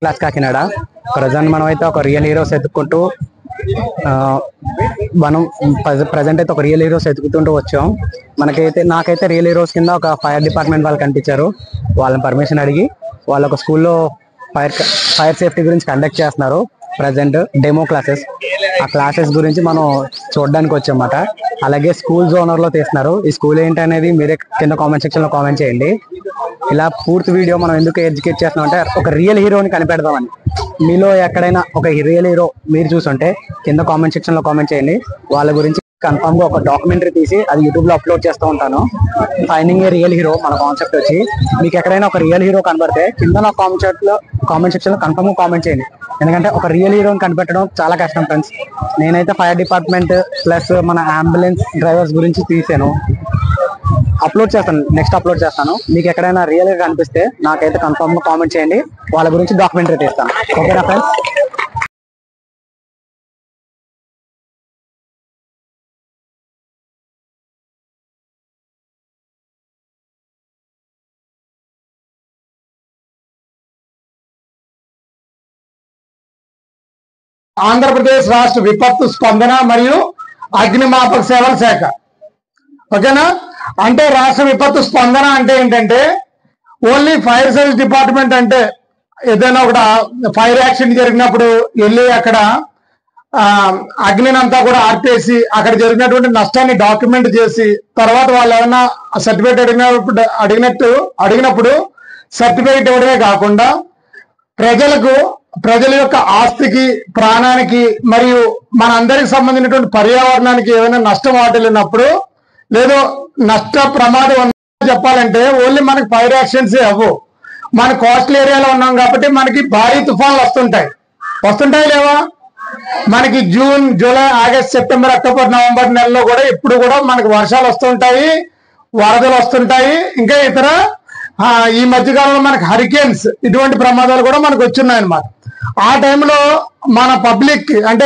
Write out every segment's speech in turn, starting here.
Class Kakinada. Present మనం అయితే ఒక రియల్ హీరోస్ ఎత్తుకుంటూ మనం ప్రజెంట్ అయితే ఒక రియల్ హీరోస్ ఎత్తుకుంటూ వచ్చాం. నాకైతే రియల్ హీరోస్ కింద ఒక ఫైర్ డిపార్ట్మెంట్ వాళ్ళు కనిపించారు. వాళ్ళని పర్మిషన్ అడిగి వాళ్ళు ఒక స్కూల్లో ఫైర్ సేఫ్టీ గురించి కండక్ట్ చేస్తున్నారు. ప్రజెంట్ డెమో క్లాసెస్, ఆ క్లాసెస్ గురించి మనం చూడడానికి వచ్చామన్నమాట. అలాగే స్కూల్ జోనర్ లో తీస్తున్నారు. ఈ స్కూల్ ఏంటి అనేది మీరే కింద కామెంట్ సెక్షన్ లో కామెంట్ చేయండి. ఇలా పూర్తి వీడియో మనం ఎందుకు ఎడ్యుకేట్ చేస్తున్నాం అంటే ఒక రియల్ హీరోని కనిపెడదామని. మీలో ఎక్కడైనా ఒక రియల్ హీరో మీరు చూసుంటే కింద కామెంట్ సెక్షన్ లో కామెంట్ చేయండి. వాళ్ళ గురించి కన్ఫర్మ్ గా ఒక డాక్యుమెంటరీ తీసి అది యూట్యూబ్ లో అప్లోడ్ చేస్తూ ఉంటాను. ఫైండింగ్ ఏ రియల్ హీరో మన కాన్సెప్ట్ వచ్చి. మీకు ఎక్కడైనా ఒక రియల్ హీరో కనబడితే కింద నా కామెంట్ సెక్షన్ లో కన్ఫర్మ్ గా కామెంట్ చేయండి. ఎందుకంటే ఒక రియల్ హీరోని కనిపెట్టడం చాలా కష్టం ఫ్రెండ్స్. నేనైతే ఫైర్ డిపార్ట్మెంట్ ప్లస్ మన అంబులెన్స్ డ్రైవర్స్ గురించి తీసాను, నెక్స్ట్ అప్లోడ్ చేస్తాను. మీకు ఎక్కడైనా రియల్ గా కనిపిస్తే నాకైతే కన్ఫర్మ్ గా కామెంట్ చేయండి. వాళ్ళ గురించి డాక్యుమెంటరీ తీస్తాను. ఓకేనా ఫ్రెండ్స్? ఆంధ్రప్రదేశ్ రాష్ట్ర విపత్తు స్పందన మరియు అగ్నిమాపక సేవల శాఖ. ఓకేనా? అంటే రాష్ట్ర విపత్తు స్పందన అంటే ఏంటంటే ఓన్లీ ఫైర్ సర్వీస్ డిపార్ట్మెంట్. అంటే ఏదైనా ఒక ఫైర్ యాక్సిడెంట్ జరిగినప్పుడు వెళ్ళి అక్కడ అగ్నినంతా కూడా ఆర్పేసి అక్కడ జరిగినటువంటి నష్టాన్ని డాక్యుమెంట్ చేసి తర్వాత వాళ్ళు ఏమైనా సర్టిఫికేట్ అడిగినప్పుడు సర్టిఫికేట్ ఇవ్వడమే కాకుండా ప్రజల యొక్క ఆస్తికి, ప్రాణానికి మరియు మన అందరికి సంబంధించినటువంటి పర్యావరణానికి ఏమైనా నష్టం వాటిల్లినప్పుడు లేదో నష్ట ప్రమాదం చెప్పాలంటే ఓన్లీ మనకి ఫైర్ యాక్సిడెంట్స్ అవ్వవు. మన కోస్టల్ ఏరియాలో ఉన్నాం కాబట్టి మనకి భారీ తుఫాన్లు వస్తుంటాయి లేవా? మనకి June, July, August, September, October, November నెలలో కూడా ఎప్పుడు కూడా మనకి వర్షాలు వస్తుంటాయి, వరదలు వస్తుంటాయి. ఇంకా ఇతర ఈ మధ్యకాలంలో మనకి హరికేన్స్, ఇటువంటి ప్రమాదాలు కూడా మనకు వచ్చున్నాయి అన్నమాట. ఆ టైంలో మన పబ్లిక్ అంటే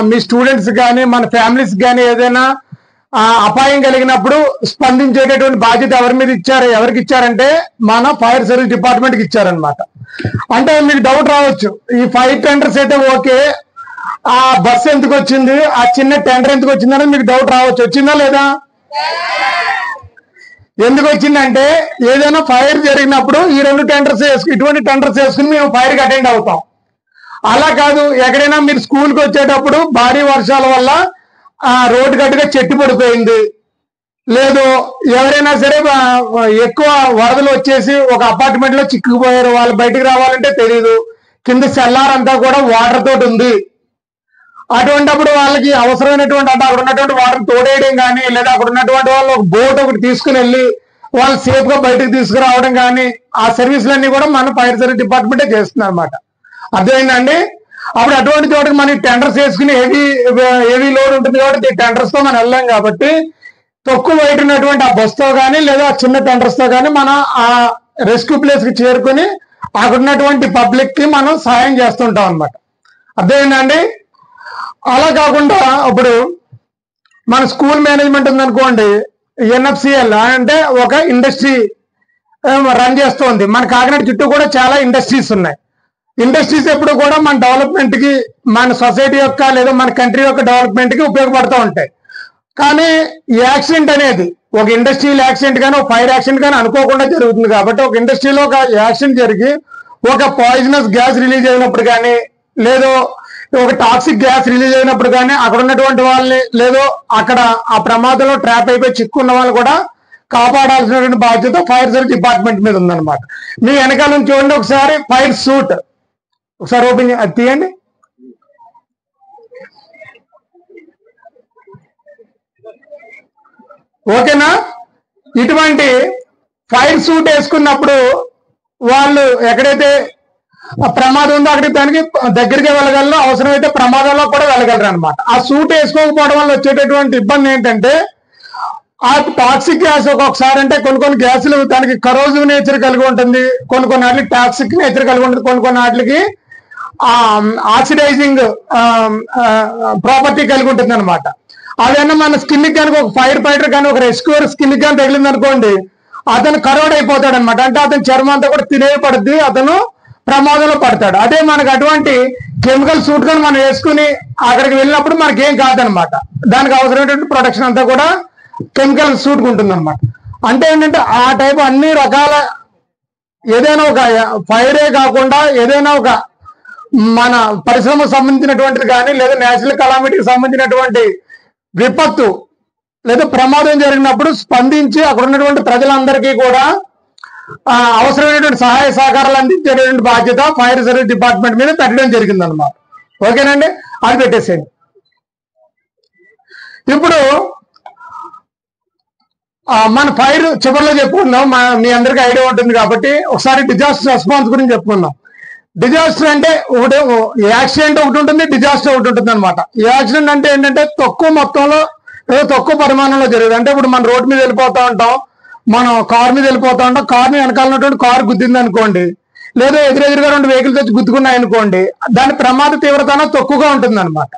మీ స్టూడెంట్స్ కానీ మన ఫ్యామిలీస్ కానీ ఏదైనా అపాయం కలిగినప్పుడు స్పందించేటటువంటి బాధ్యత ఎవరికి ఇచ్చారంటే మన ఫైర్ సర్వీస్ డిపార్ట్మెంట్కి ఇచ్చారనమాట. అంటే మీకు డౌట్ రావచ్చు, ఈ ఫైర్ టెండర్స్ అయితే ఓకే, ఆ బస్సు ఎందుకు వచ్చింది, ఆ చిన్న టెండర్ ఎందుకు వచ్చింది అనేది మీకు డౌట్ రావచ్చు. వచ్చిందా లేదా? ఎందుకు వచ్చిందంటే ఏదైనా ఫైర్ జరిగినప్పుడు ఈ ఇటువంటి టెండర్స్ వేసుకుని మేము ఫైర్కి అటెండ్ అవుతాం. అలా కాదు, ఎక్కడైనా మీరు స్కూల్కి వచ్చేటప్పుడు భారీ వర్షాల వల్ల రోడ్డు గట్టుగా చెట్టు పడిపోయింది, లేదు ఎవరైనా సరే ఎక్కువ వరదలు వచ్చేసి ఒక అపార్ట్మెంట్ లో చిక్కుకుపోయారు, వాళ్ళు బయటికి రావాలంటే తెలియదు, కింద సెల్లార్ అంతా కూడా వాటర్ తోటి ఉంది. అటువంటిప్పుడు వాళ్ళకి అవసరమైనటువంటి అంటే అక్కడ ఉన్నటువంటి వాటర్ తోడేయడం కానీ లేదా అక్కడ ఉన్నటువంటి వాళ్ళు ఒక బోట్ ఒకటి తీసుకుని వెళ్ళి వాళ్ళు సేఫ్ గా బయటకు తీసుకురావడం కానీ ఆ సర్వీసులన్నీ కూడా మన ఫైర్ సర్వీస్ డిపార్ట్మెంటే చేస్తుంది అనమాట. అర్థమైందండి? అప్పుడు అటువంటి చోటకి మనకి టెండర్స్ వేసుకుని హెవీ లోడ్ ఉంటుంది కాబట్టి టెండర్స్ తో మనం వెళ్ళాం కాబట్టి తక్కువ వెయిట్ ఉన్నటువంటి ఆ బస్తో కానీ లేదా చిన్న టెండర్స్ తో కానీ మనం ఆ రెస్క్యూ ప్లేస్ కి చేరుకుని అక్కడ ఉన్నటువంటి పబ్లిక్ కి మనం సహాయం చేస్తుంటాం అనమాట. అర్థమైందండి? అలా కాకుండా ఇప్పుడు మన స్కూల్ మేనేజ్మెంట్ ఉందనుకోండి, ఎన్ఎఫ్సిఎల్ అంటే ఒక ఇండస్ట్రీ రన్ చేస్తుంది. మన కాకినాడ చుట్టూ కూడా చాలా ఇండస్ట్రీస్ ఉన్నాయి. ఇండస్ట్రీస్ ఎప్పుడు కూడా మన డెవలప్మెంట్ కి, మన సొసైటీ యొక్క లేదా మన కంట్రీ యొక్క డెవలప్మెంట్ కి ఉపయోగపడుతూ ఉంటాయి. కానీ ఈ యాక్సిడెంట్ అనేది ఒక ఇండస్ట్రియల్ యాక్సిడెంట్ కానీ ఒక ఫైర్ యాక్సిడెంట్ కానీ అనుకోకుండా జరుగుతుంది కాబట్టి ఒక ఇండస్ట్రీలో ఒక యాక్సిడెంట్ జరిగి ఒక పాయిజనస్ గ్యాస్ రిలీజ్ అయినప్పుడు కానీ లేదో ఒక టాక్సిక్ గ్యాస్ రిలీజ్ అయినప్పుడు కానీ అక్కడ ఉన్నటువంటి వాళ్ళని లేదో అక్కడ ఆ ప్రమాదంలో ట్రాప్ అయిపోయి చిక్కున్న వాళ్ళు కూడా కాపాడాల్సినటువంటి బాధ్యత ఫైర్ సర్వీస్ డిపార్ట్మెంట్ మీద ఉందన్నమాట. మీ వెనకాల నుంచి చూడండి ఒకసారి ఫైర్ సూట్ ఒకసారి ఓపెన్ అది తీయండి. ఓకేనా? ఇటువంటి ఫైర్ సూట్ వేసుకున్నప్పుడు వాళ్ళు ఎక్కడైతే ప్రమాదం ఉందో అక్కడికి దానికి దగ్గరికి వెళ్ళగలరు, అవసరమైతే ప్రమాదంలో కూడా వెళ్ళగలరు అనమాట. ఆ సూట్ వేసుకోకపోవడం వల్ల వచ్చేటటువంటి ఇబ్బంది ఏంటంటే ఆ టాక్సిక్ గ్యాస్ ఒక్కొక్కసారి అంటే కొన్ని గ్యాసులు దానికి కరోజివ్ నేచర్ కలిగి ఉంటుంది, కొన్ని వాటికి టాక్సిక్ నేచర్ కలిగి ఉంటుంది, కొన్ని వాటికి ఆక్సిడైజింగ్ ప్రాపర్టీ కలిగి ఉంటుంది అనమాట. అదన్నా మన స్కిన్ కానీ ఒక ఫైర్ ఫైటర్ కానీ ఒక రెస్క్యూర్ స్కిన్ కానీ తగిలింది అనుకోండి, అతను కరోడ్ అయిపోతాడు అనమాట. అంటే అతని చర్మం అంతా కూడా తినేయబడుద్ది, అతను ప్రమాదంలో పడతాడు. అదే మనకు అటువంటి కెమికల్ సూట్ గా మనం వేసుకుని అక్కడికి వెళ్ళినప్పుడు మనకి ఏం కాదనమాట. దానికి అవసరమైనటువంటి ప్రొటెక్షన్ అంతా కూడా కెమికల్ సూట్ ఉంటుంది అనమాట. అంటే ఏంటంటే ఆ టైప్ అన్ని రకాల ఏదైనా ఒక ఫైరే కాకుండా ఏదైనా ఒక మన పరిశ్రమకు సంబంధించినటువంటిది కానీ లేదా నేచురల్ కలామిటీకి సంబంధించినటువంటి విపత్తు లేదా ప్రమాదం జరిగినప్పుడు స్పందించి అక్కడ ఉన్నటువంటి ప్రజలందరికీ కూడా అవసరమైనటువంటి సహాయ సహకారాలు అందించేటువంటి బాధ్యత ఫైర్ సర్వీస్ డిపార్ట్మెంట్ మీద పెట్టడం జరిగింది అనమాట. ఓకేనండి, అది పెట్టేసేయండి. ఇప్పుడు మన ఫైర్ చివరిలో చెప్పుకుందాం. మీ అందరికీ ఐడియా ఉంటుంది కాబట్టి ఒకసారి డిజాస్టర్ రెస్పాన్స్ గురించి చెప్పుకుందాం. డిజాస్టర్ అంటే ఒకటి యాక్సిడెంట్ ఒకటి ఉంటుంది, డిజాస్టర్ ఒకటి ఉంటుంది అనమాట. యాక్సిడెంట్ అంటే ఏంటంటే తక్కువ మొత్తంలో లేదా తక్కువ పరిమాణంలో జరిగేది. అంటే ఇప్పుడు మన రోడ్డు మీద వెళ్ళిపోతా ఉంటాం, మనం కార్ మీద వెళ్ళిపోతా ఉంటాం, కార్ని వెనకాల ఉన్నటువంటి కారు గుద్దింది అనుకోండి, లేదా ఎదురెదురుగా 2 వెహికల్స్ వచ్చి గుద్దుకున్నాయి అనుకోండి, దాని ప్రమాద తీవ్రత తక్కువగా ఉంటుంది అనమాట.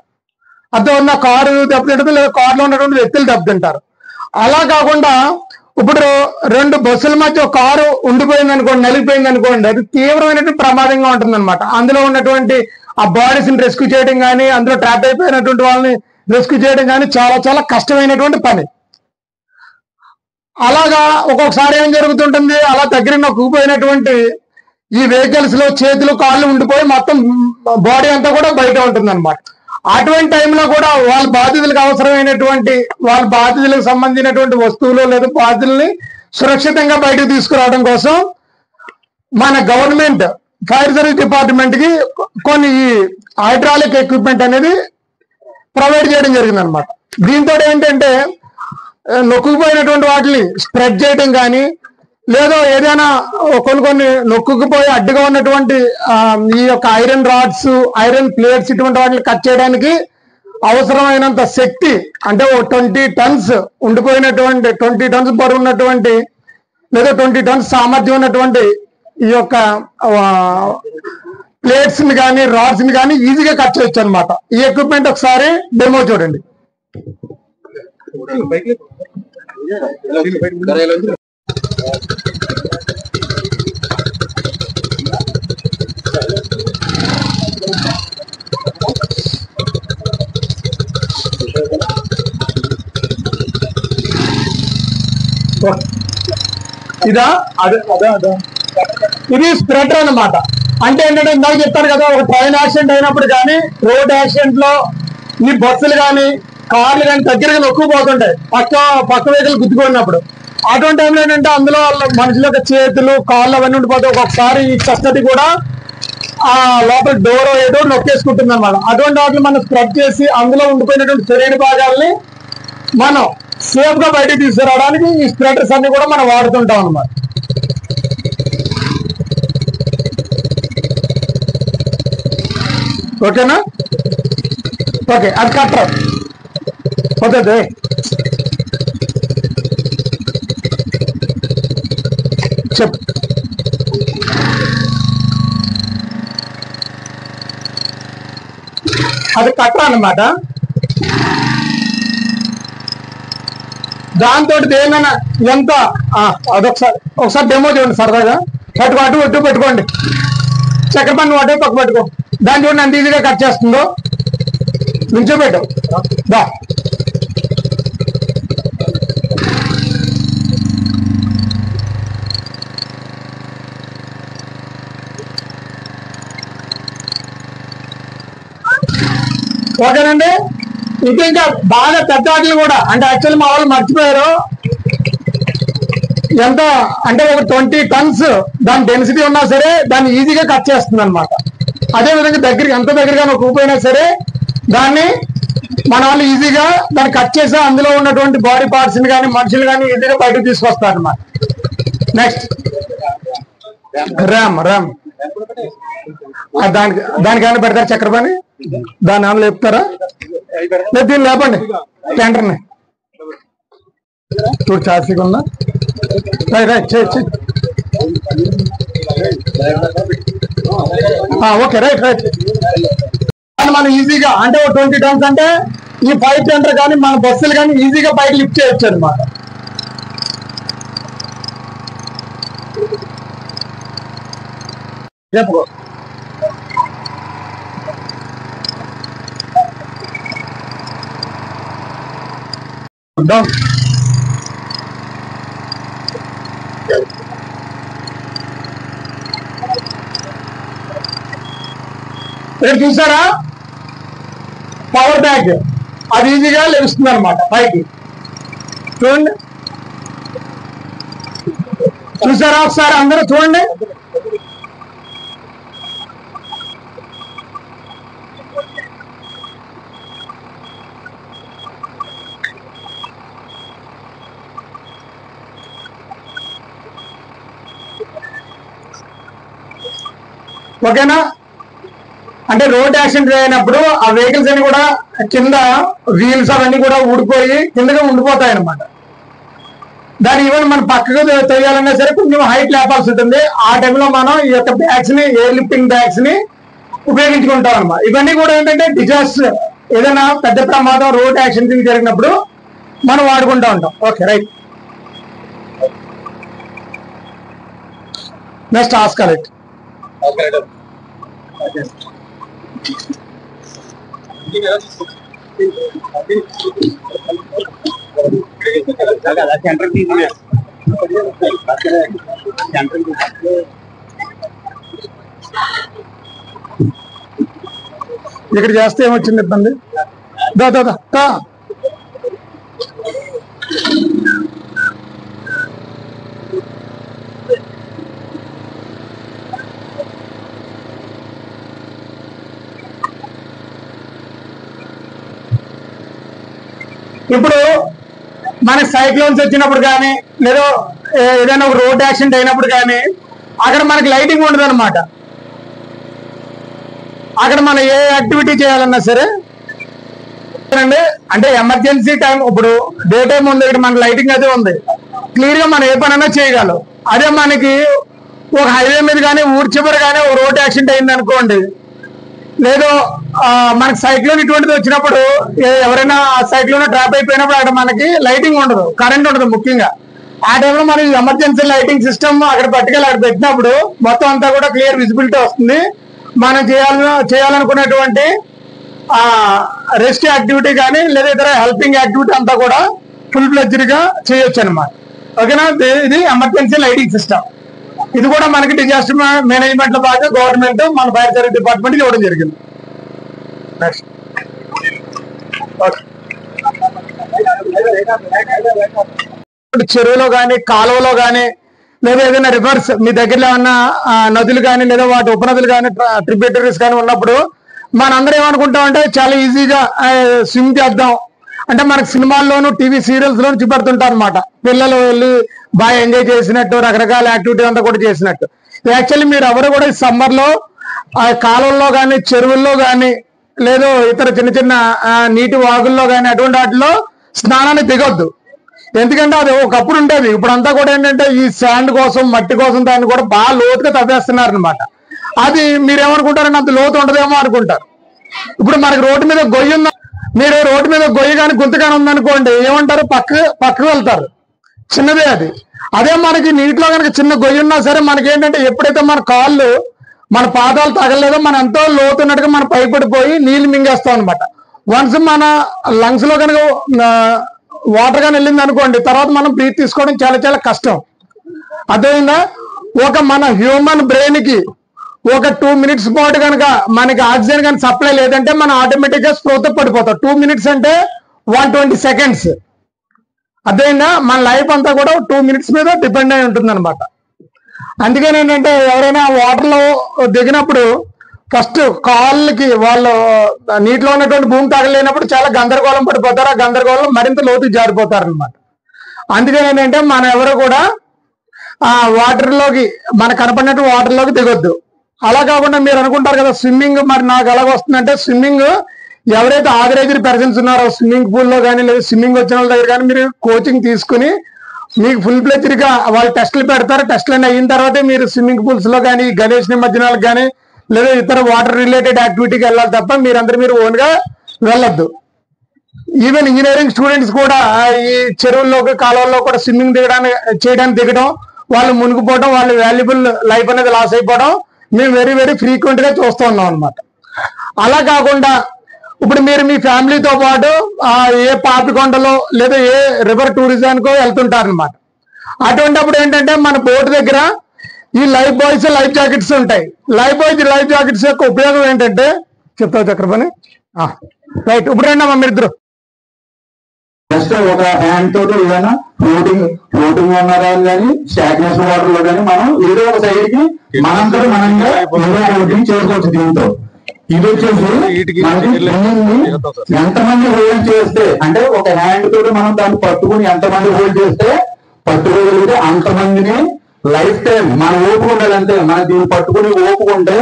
అర్థం ఉన్న కారు దెబ్బతింటుంది లేదా కారులో ఉన్నటువంటి వ్యక్తులు దెబ్బతింటారు. అలా కాకుండా ఇప్పుడు 2 బస్సుల మధ్య ఒక కారు ఉండిపోయింది అనుకోండి, నలిగిపోయింది అనుకోండి, అది తీవ్రమైనటువంటి ప్రమాదంగా ఉంటుంది అనమాట. అందులో ఉన్నటువంటి ఆ బాడీస్ ని రెస్క్యూ చేయడం కానీ, అందులో ట్రాప్ అయిపోయినటువంటి వాళ్ళని రెస్క్యూ చేయడం కానీ చాలా చాలా కష్టమైనటువంటి పని. అలాగా ఒక్కొక్కసారి ఏం జరుగుతుంటుంది, అలా దగ్గర నొక్కుపోయినటువంటి ఈ వెహికల్స్ లో చేతులు కాళ్ళు ఉండిపోయి మొత్తం బాడీ అంతా కూడా బయట ఉంటుంది అనమాట. అటువంటి టైంలో కూడా వాళ్ళ బాధితులకు అవసరమైనటువంటి వాళ్ళ బాధితులకు సంబంధించినటువంటి వస్తువులు లేదా బాధితుల్ని సురక్షితంగా బయటకు తీసుకురావడం కోసం మన గవర్నమెంట్ ఫైర్ సర్వీస్ డిపార్ట్మెంట్ కి కొన్ని హైడ్రాలిక్ ఎక్విప్మెంట్ అనేది ప్రొవైడ్ చేయడం జరిగింది అనమాట. దీంతో ఏంటంటే నొక్కుకుపోయినటువంటి వాటిని స్ప్రెడ్ చేయడం కానీ, లేదా ఏదైనా కొన్ని నొక్కుకుపోయి అడ్డుగా ఉన్నటువంటి ఈ యొక్క ఐరన్ రాడ్స్, ఐరన్ ప్లేట్స్ ఇటువంటి వాటిని కట్ చేయడానికి అవసరమైనంత శక్తి, అంటే 20 టన్స్ ఉండిపోయినటువంటి 20 టన్స్ బరువు ఉన్నటువంటి లేదా 20 టన్స్ సామర్థ్యం ఉన్నటువంటి ఈ యొక్క ప్లేట్స్ ని కానీ రాడ్స్ ని కానీ ఈజీగా కట్ చేయొచ్చు అనమాట. ఈ ఎక్విప్మెంట్ ఒకసారి డెమో చూడండి. ఇదా అదే ఇది స్ప్రెడర్ అన్నమాట. అంటే ఏంటంటే ఇందాక చెప్తాను కదా, ఒక ట్రైన్ యాక్సిడెంట్ అయినప్పుడు కానీ, రోడ్ యాక్సిడెంట్ లో ఈ బస్సులు కానీ కార్లు కానీ దగ్గరగా నొక్కుపోతుంటాయి పక్క వెహికల్ గుద్దుకున్నప్పుడు. అటువంటి టైంలో ఏంటంటే అందులో మనుషుల యొక్క చేతులు కాళ్ళు అవన్నీ ఉండిపోతాయి. ఒక్కొక్కసారి ఈ కస్టడీ కూడా ఆ లోపల డోర్ ఏదో నొక్కేసుకుంటుంది అనమాట. అటువంటి వాటిని మనం స్ప్రెడ్ చేసి అందులో ఉండిపోయినటువంటి శరీర భాగాల్ని మనం సేఫ్ గా బయటకు తీసుకురావడానికి ఈ స్ప్రెడర్స్ అన్ని కూడా మనం వాడుతుంటాం అనమాట. ఓకేనా? ఓకే, అది కట్టర్ పోతుంది. చెప్పు. అది కట్టర్ అన్నమాట. దాంతో దేనైనా ఎంత ఒకసారి డెమో చూడండి సరదాగా. అటు పెట్టుకోండి, చక్కెర పన్ను అటు పక్క పెట్టుకో. దాన్ని చూడండి ఎంత ఈజీగా కట్ చేస్తుందో. నుంచోబెట్టు దా. ఓకేనండి. ఇంకా బాగా పెద్ద వాటిని కూడా, అంటే యాక్చువల్లీ మా వాళ్ళు మర్చిపోయారు, ఎంత అంటే ఒక 20 టన్స్ దాని డెన్సిటీ ఉన్నా సరే దాన్ని ఈజీగా కట్ చేస్తుంది అనమాట. అదేవిధంగా ఎంత దగ్గరగా నొక్కుపోయినా సరే దాన్ని మన వాళ్ళు ఈజీగా దాన్ని కట్ చేసి అందులో ఉన్నటువంటి బాడీ పార్ట్స్ ని కానీ మనుషులు కానీ ఈజీగా బయటకు తీసుకొస్తారు అనమాట. నెక్స్ట్ ర్యామ్ దానికైనా పెడతారు చక్కెర పని, దాన్ని ఏమైనా లేపుతారా? లేదు, దీన్ని లేపండి టెండర్ని. చూడు చార్సీగా ఉందా? Right okay right. మనం ఈజీగా అంటే 20 టన్స్ అంటే ఈ 5 టెండర్ కానీ మన బస్సులు కానీ ఈజీగా బయట లిఫ్ట్ చేయొచ్చు అనమాట. చెప్పుకో. ఇక్కడ చూసారా పవర్ బ్యాంక్, అది ఈజీగా లభిస్తుంది అనమాట పైకి. చూడండి, చూసారా ఒకసారి అందరూ చూడండి. ఓకేనా? అంటే రోడ్ యాక్సిడెంట్ అయినప్పుడు ఆ వెహికల్స్ అన్ని కూడా కింద వీల్స్ అవన్నీ కూడా ఊడిపోయి కిందగా ఉండిపోతాయి అనమాట. దాని ఈవెన్ మనం పక్కకు తోయాలన్నా సరే కొంచెం హైట్ లేపాల్సి ఉంటుంది. ఆ టైంలో మనం ఈ యొక్క బ్యాగ్స్ ని, ఎయిర్ లిఫ్టింగ్ బ్యాగ్స్ ని ఉపయోగించుకుంటాం అనమాట. ఇవన్నీ కూడా ఏంటంటే డిజాస్టర్, ఏదైనా పెద్ద ప్రమాదం రోడ్ యాక్సిడెంట్ జరిగినప్పుడు మనం వాడుకుంటూ ఉంటాం. Okay, right. నెక్స్ట్ ఆస్కర్ ఇట్. ఇక్కడ చేస్తే ఏమొచ్చింది ఇబ్బంది? దా దా దా. ఇప్పుడు మనకి సైక్లోన్స్ వచ్చినప్పుడు కానీ లేదా ఏదైనా ఒక రోడ్ యాక్సిడెంట్ అయినప్పుడు కానీ అక్కడ మనకి లైటింగ్ ఉండదు అనమాట. అక్కడ మనం ఏ యాక్టివిటీ చేయాలన్నా సరే అంటే ఎమర్జెన్సీ టైం, ఇప్పుడు డే టైం ఉంది, ఇక్కడ మన లైటింగ్ అయితే ఉంది, క్లియర్ గా మనం ఏ పనైనా చేయగలం. అదే మనకి ఒక హైవే మీద కానీ ఊరి చివరి కానీ ఒక రోడ్ యాక్సిడెంట్ అయింది అనుకోండి, లేదో మనకి సైక్లోన్ ఇటువంటిది వచ్చినప్పుడు ఎవరైనా సైక్లోన్ ట్రాప్ అయిపోయినప్పుడు అక్కడ మనకి లైటింగ్ ఉండదు, కరెంట్ ఉండదు ముఖ్యంగా. ఆ టైంలో మనం ఎమర్జెన్సీ లైటింగ్ సిస్టమ్ అక్కడ పట్టుకెళ్ళి అక్కడ పెట్టినప్పుడు మొత్తం అంతా కూడా క్లియర్ విజిబిలిటీ వస్తుంది. మనం చేయాలనుకున్నటువంటి రెస్ట్ యాక్టివిటీ కానీ లేదా ఇతర హెల్పింగ్ యాక్టివిటీ అంతా కూడా ఫుల్ ఫ్లెడ్జ్డ్ గా చేయొచ్చు అనమాట. ఓకేనా? ఇది ఎమర్జెన్సీ లైటింగ్ సిస్టమ్. ఇది కూడా మనకి డిజాస్టర్ మేనేజ్మెంట్ లో భాగంగా గవర్నమెంట్ మన ఫైర్ సర్వీస్ డిపార్ట్మెంట్ ఇవ్వడం జరిగింది. చెరువులో కానీ కాలువలో కానీ లేదా ఏదైనా రివర్స్ మీ దగ్గరలో ఉన్న నదులు కానీ లేదా వాటి ఉపనదులు కానీ ట్రిబ్యూటరీస్ కానీ ఉన్నప్పుడు మనందరం ఏమనుకుంటామంటే చాలా ఈజీగా స్విమ్ చేద్దాం అంటే మనకి సినిమాల్లోనూ టీవీ సీరియల్స్ లోను చూపెడుతుంటారు అనమాట. పిల్లలు వెళ్ళి బాగా ఎంజాయ్ చేసినట్టు రకరకాల యాక్టివిటీ అంతా కూడా చేసినట్టు. యాక్చువల్లీ మీరు ఎవరు కూడా ఈ సమ్మర్ లో కాలువల్లో కానీ చెరువుల్లో కానీ లేదు ఇతర చిన్న చిన్న నీటి వాగుల్లో కానీ అటువంటి వాటిలో స్నానాన్ని దిగొద్దు. ఎందుకంటే అది ఒకప్పుడు ఉండేది, ఇప్పుడంతా కూడా ఏంటంటే ఈ శాండ్ కోసం మట్టి కోసం దాన్ని కూడా బాగా లోతుగా తవ్వేస్తున్నారు అనమాట. అది మీరేమనుకుంటారంటే అంత లోతు ఉండదేమో అనుకుంటారు. ఇప్పుడు మనకి రోడ్డు మీద గొయ్యి ఉందా, మీరు రోడ్డు మీద గొయ్యి కానీ గుంత కానీ ఉందనుకోండి ఏమంటారు, పక్కకు వెళ్తారు, చిన్నదే అది. అదే మనకి నీటిలో కనుక చిన్న గొయ్యి ఉన్నా సరే మనకి ఏంటంటే ఎప్పుడైతే మన కాళ్ళు మన పాదాలు తగలేదో మనం ఎంతో లోతు ఉన్నట్టుగా మనం పైపడిపోయి నీళ్లు మింగేస్తాం అనమాట. వన్స్ మన లంగ్స్ లో కనుక వాటర్ కానీ వెళ్ళింది అనుకోండి తర్వాత మనం బ్రీత్ తీసుకోవడం చాలా చాలా కష్టం. అదేవిధంగా ఒక మన హ్యూమన్ బ్రెయిన్ కి ఒక 2 minutes పాటు కనుక మనకి ఆక్సిజన్ కానీ సప్లై లేదంటే మనం ఆటోమేటిక్ గా స్ప్రోతో పడిపోతాం. 2 minutes అంటే 120 seconds. అదేవిధంగా మన లైఫ్ అంతా కూడా 2 minutes మీద డిపెండ్ అయి ఉంటుంది అనమాట. అందుకని ఏంటంటే ఎవరైనా వాటర్ లో దిగినప్పుడు ఫస్ట్ కాళ్ళకి వాళ్ళు నీటిలో ఉన్నటువంటి భూమి తగలేనప్పుడు చాలా గందరగోళం పడిపోతారు. ఆ గందరగోళం మరింత లోతుకి జారిపోతారు అనమాట. అందుకని ఏంటంటే మనం ఎవరు కూడా ఆ వాటర్ లోకి మనకు కనపడినట్టు వాటర్ లోకి దిగొద్దు. అలా కాకుండా మీరు అనుకుంటారు కదా స్విమ్మింగ్ మరి నాకు ఎలాగ వస్తుందంటే, స్విమ్మింగ్ ఎవరైతే ఆథరైజ్డ్ పర్సన్స్ ఉన్నారో స్విమ్మింగ్ పూల్ లో కానీ లేదా స్విమ్మింగ్ వచ్చిన వాళ్ళ దగ్గర కానీ మీరు కోచింగ్ తీసుకుని మీకు ఫుల్ ఫ్లెడ్జ్డ్ గా వాళ్ళు టెస్టులు పెడతారు. టెస్టులు అయిన తర్వాత మీరు స్విమ్మింగ్ పూల్స్ లో కానీ గణేష్ నిమజ్జనాలకు కానీ లేదా ఇతర వాటర్ రిలేటెడ్ యాక్టివిటీకి వెళ్ళాలి తప్ప మీరు ఓన్ గా వెళ్ళొద్దు. ఈవెన్ ఇంజనీరింగ్ స్టూడెంట్స్ కూడా ఈ చెరువుల్లోకి కాలువల్లో కూడా స్విమ్మింగ్ చేయడానికి దిగడం, వాళ్ళు మునిగిపోవడం, వాళ్ళ వాల్యుబుల్ లైఫ్ అనేది లాస్ అయిపోవడం మేము వెరీ వెరీ ఫ్రీక్వెంట్ గా చూస్తూ ఉన్నాం అనమాట. అలా కాకుండా ఇప్పుడు మీరు మీ ఫ్యామిలీతో పాటు ఏ పాపికొండలో లేదా ఏ రివర్ టూరిజానికో వెళ్తుంటారనమాట. అటువంటిప్పుడు ఏంటంటే మన బోట్ దగ్గర ఈ లైఫ్ బాయ్స్ లైఫ్ జాకెట్స్ ఉంటాయి. లైఫ్ జాకెట్స్ యొక్క ఉపయోగం ఏంటంటే చెప్తావు చక్రపాణి? రైట్, ఇప్పుడు రండి అమ్మా మీరు ఇద్దరు. జస్ట్ ఒక హ్యాండ్ తోటి ఏదైనా ఫ్లోటింగ్ ఉన్నారా కానీ స్టాగ్నేషన్ వాటర్ లో కానీ మనం ఏదో ఒక సైడ్ కి మనంతా మనంగా చేసుకోవచ్చు. దీంతో ఇది వచ్చేసి ఎంతమంది హోల్డ్ చేస్తే అంటే ఒక హ్యాండ్ తోటి మనం దాన్ని పట్టుకుని ఎంతమంది హోల్డ్ చేస్తే పట్టుకోగలిగితే అంతమందిని లైఫ్ టైం మన ఓపిక ఉండాలంటే మనం దీన్ని పట్టుకుని ఓపుకుంటే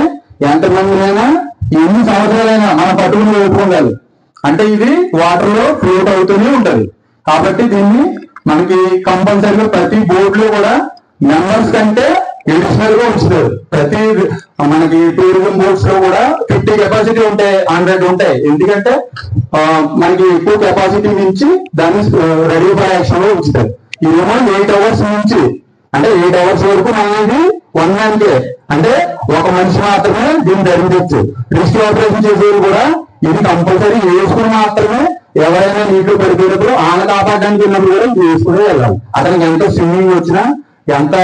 ఎంతమందినైనా ఎన్ని సంవత్సరాలైనా మనం పట్టుకుని ఓపిక ఉండాలి. అంటే ఇది వాటర్ లో ఫ్లోట్ అవుతూనే ఉంటది. కాబట్టి దీన్ని మనకి కంపల్సరీగా ప్రతి బోర్డు లో కూడా మెంబర్స్ కంటే ఎడిషనల్ గా ఉంచుతారు. ప్రతి మనకి టూరిజం బోర్డ్స్ లో కూడా 50 కెపాసిటీ ఉంటాయి, 100 ఉంటాయి. ఎందుకంటే మనకి ఎక్కువ కెపాసిటీ నుంచి దాన్ని రెడీ ఫర్ యాక్షన్ లో ఉంచుతారు. ఇదేమో 8 అవర్స్ నుంచి అంటే 8 అవర్స్ వరకు అనేది 1 మ్యాన్ కే అంటే ఒక మనిషి మాత్రమే దీన్ని ధరించవచ్చు. రెస్క్యూ ఆపరేషన్ చేసేది కూడా ఇది కంపల్సరీ వేసుకుని మాత్రమే ఎవరైనా నీటిలో పడిపోయినప్పుడు ఆన కాపాడడానికి వెళ్ళినప్పుడు కూడా ఇది వేసుకునే వెళ్ళాలి. అతనికి ఎంత స్విమ్మింగ్ వచ్చినా ఎంత